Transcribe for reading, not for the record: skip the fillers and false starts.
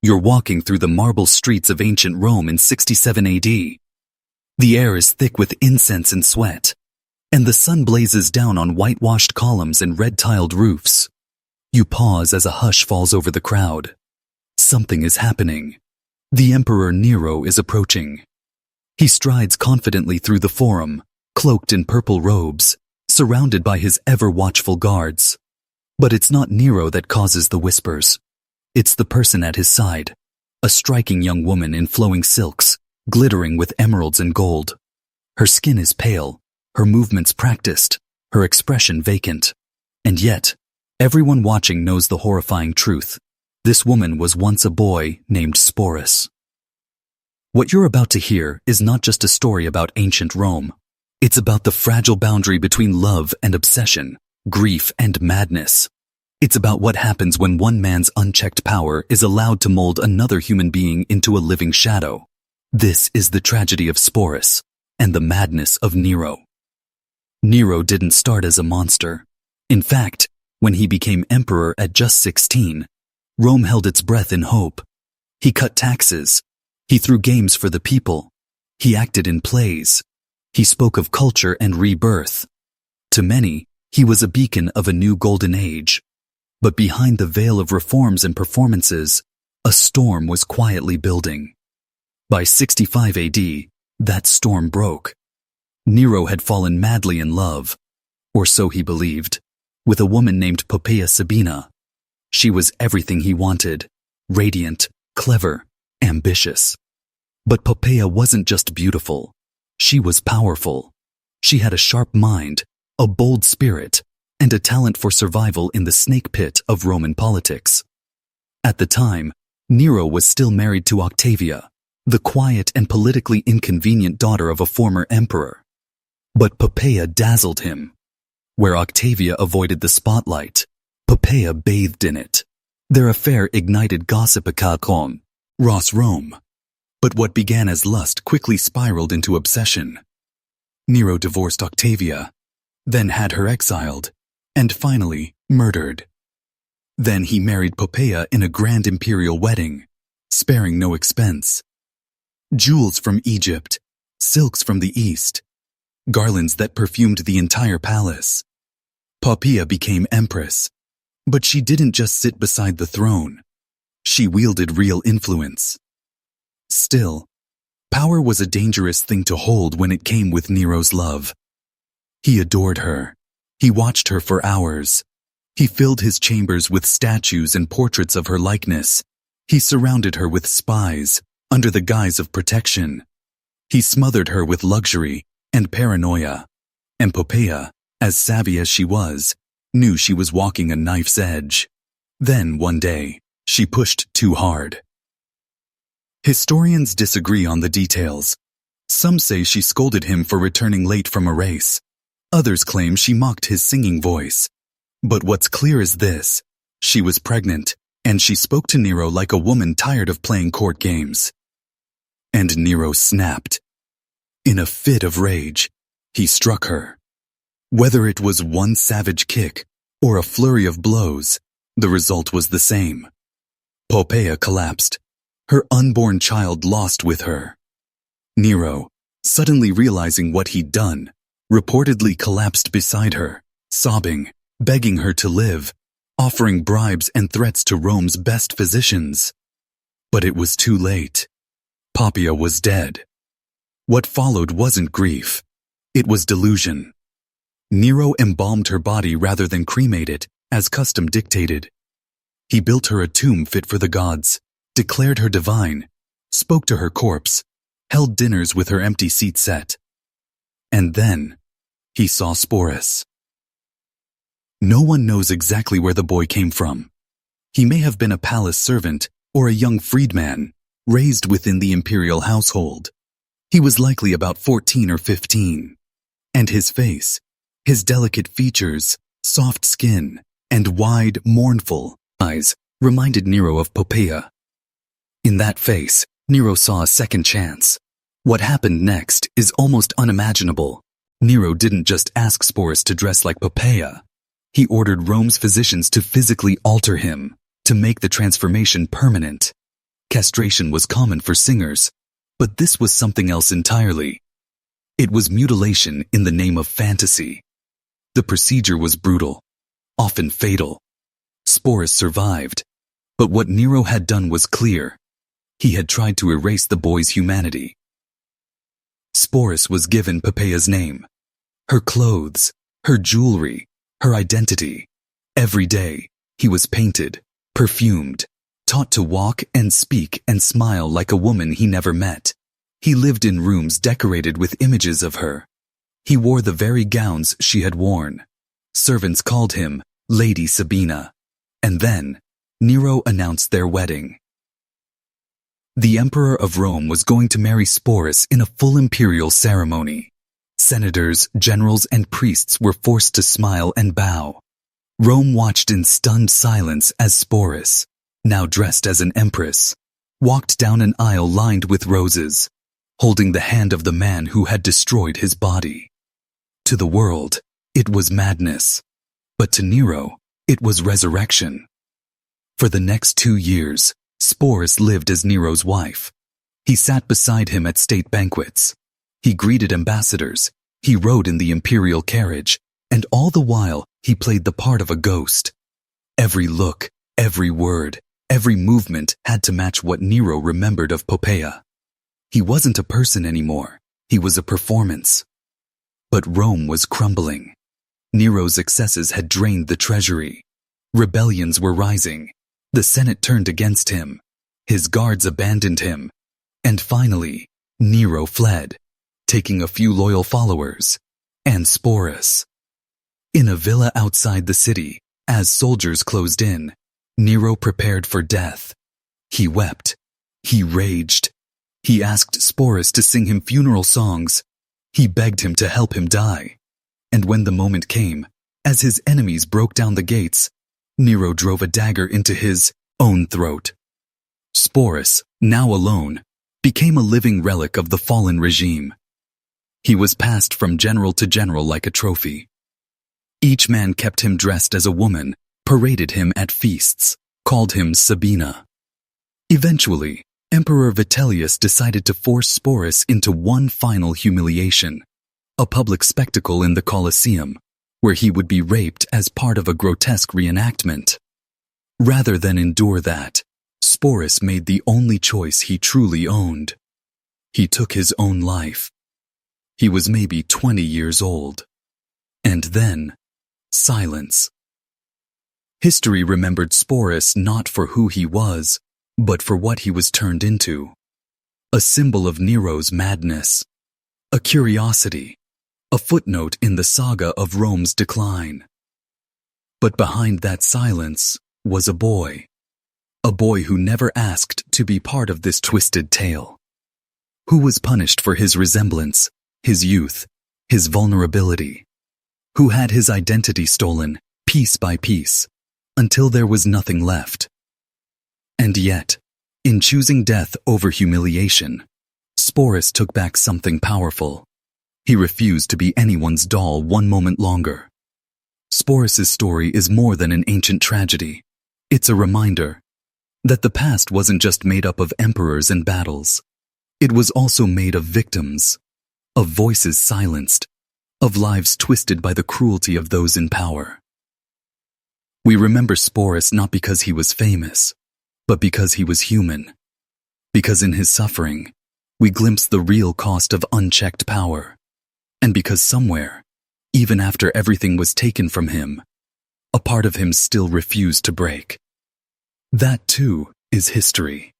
You're walking through the marble streets of ancient Rome in 67 AD. The air is thick with incense and sweat, and the sun blazes down on whitewashed columns and red-tiled roofs. You pause as a hush falls over the crowd. Something is happening. The Emperor Nero is approaching. He strides confidently through the forum, cloaked in purple robes, surrounded by his ever-watchful guards. But it's not Nero that causes the whispers. It's the person at his side, a striking young woman in flowing silks, glittering with emeralds and gold. Her skin is pale, her movements practiced, her expression vacant. And yet, everyone watching knows the horrifying truth. This woman was once a boy named Sporus. What you're about to hear is not just a story about ancient Rome. It's about the fragile boundary between love and obsession, grief and madness. It's about what happens when one man's unchecked power is allowed to mold another human being into a living shadow. This is the tragedy of Sporus and the madness of Nero. Nero didn't start as a monster. In fact, when he became emperor at just 16, Rome held its breath in hope. He cut taxes. He threw games for the people. He acted in plays. He spoke of culture and rebirth. To many, he was a beacon of a new golden age. But behind the veil of reforms and performances, a storm was quietly building. By 65 AD, that storm broke. Nero had fallen madly in love, or so he believed, with a woman named Poppaea Sabina. She was everything he wanted, radiant, clever, ambitious. But Poppaea wasn't just beautiful. She was powerful. She had a sharp mind, a bold spirit, and a talent for survival in the snake pit of Roman politics. At the time, Nero was still married to Octavia, the quiet and politically inconvenient daughter of a former emperor. But Poppaea dazzled him. Where Octavia avoided the spotlight, Poppaea bathed in it. Their affair ignited gossip across Rome. But what began as lust quickly spiraled into obsession. Nero divorced Octavia, then had her exiled, and finally murdered. Then he married Poppaea in a grand imperial wedding, sparing no expense. Jewels from Egypt, silks from the East, garlands that perfumed the entire palace. Poppaea became empress, but she didn't just sit beside the throne. She wielded real influence. Still, power was a dangerous thing to hold when it came with Nero's love. He adored her. He watched her for hours. He filled his chambers with statues and portraits of her likeness. He surrounded her with spies, under the guise of protection. He smothered her with luxury and paranoia. And Poppaea, as savvy as she was, knew she was walking a knife's edge. Then, one day, she pushed too hard. Historians disagree on the details. Some say she scolded him for returning late from a race. Others claim she mocked his singing voice. But what's clear is this: she was pregnant, and she spoke to Nero like a woman tired of playing court games. And Nero snapped. In a fit of rage, he struck her. Whether it was one savage kick or a flurry of blows, the result was the same. Poppaea collapsed, her unborn child lost with her. Nero, suddenly realizing what he'd done, reportedly collapsed beside her, sobbing, begging her to live, offering bribes and threats to Rome's best physicians. But it was too late. Poppaea was dead. What followed wasn't grief. It was delusion. Nero embalmed her body rather than cremate it, as custom dictated. He built her a tomb fit for the gods, declared her divine, spoke to her corpse, held dinners with her empty seat set. And then, he saw Sporus. No one knows exactly where the boy came from. He may have been a palace servant or a young freedman, raised within the imperial household. He was likely about 14 or 15. And his face, his delicate features, soft skin, and wide, mournful eyes reminded Nero of Poppaea. In that face, Nero saw a second chance. What happened next is almost unimaginable. Nero didn't just ask Sporus to dress like Poppaea. He ordered Rome's physicians to physically alter him, to make the transformation permanent. Castration was common for singers, but this was something else entirely. It was mutilation in the name of fantasy. The procedure was brutal, often fatal. Sporus survived, but what Nero had done was clear. He had tried to erase the boy's humanity. Sporus was given Poppaea's name, her clothes, her jewelry, her identity. Every day, he was painted, perfumed, taught to walk and speak and smile like a woman he never met. He lived in rooms decorated with images of her. He wore the very gowns she had worn. Servants called him Lady Sabina. And then, Nero announced their wedding. The Emperor of Rome was going to marry Sporus in a full imperial ceremony. Senators, generals, and priests were forced to smile and bow. Rome watched in stunned silence as Sporus, now dressed as an empress, walked down an aisle lined with roses, holding the hand of the man who had destroyed his body. To the world, it was madness, but to Nero, it was resurrection. For the next 2 years, Sporus lived as Nero's wife. He sat beside him at state banquets. He greeted ambassadors. He rode in the imperial carriage, and all the while, he played the part of a ghost. Every look, every word, every movement had to match what Nero remembered of Poppaea. He wasn't a person anymore. He was a performance. But Rome was crumbling. Nero's excesses had drained the treasury. Rebellions were rising. The Senate turned against him. His guards abandoned him. And finally, Nero fled, taking a few loyal followers, and Sporus. In a villa outside the city, as soldiers closed in, Nero prepared for death. He wept. He raged. He asked Sporus to sing him funeral songs. He begged him to help him die. And when the moment came, as his enemies broke down the gates, Nero drove a dagger into his own throat. Sporus, now alone, became a living relic of the fallen regime. He was passed from general to general like a trophy. Each man kept him dressed as a woman, paraded him at feasts, called him Sabina. Eventually, Emperor Vitellius decided to force Sporus into one final humiliation, a public spectacle in the Colosseum, where he would be raped as part of a grotesque reenactment. Rather than endure that, Sporus made the only choice he truly owned. He took his own life. He was maybe 20 years old. And then, silence. History remembered Sporus not for who he was, but for what he was turned into. A symbol of Nero's madness. A curiosity. A footnote in the saga of Rome's decline. But behind that silence was a boy. A boy who never asked to be part of this twisted tale. Who was punished for his resemblance, his youth, his vulnerability. Who had his identity stolen, piece by piece, until there was nothing left. And yet, in choosing death over humiliation, Sporus took back something powerful. He refused to be anyone's doll one moment longer. Sporus' story is more than an ancient tragedy. It's a reminder that the past wasn't just made up of emperors and battles. It was also made of victims, of voices silenced, of lives twisted by the cruelty of those in power. We remember Sporus not because he was famous, but because he was human. Because in his suffering, we glimpse the real cost of unchecked power. And because somewhere, even after everything was taken from him, a part of him still refused to break. That too is history.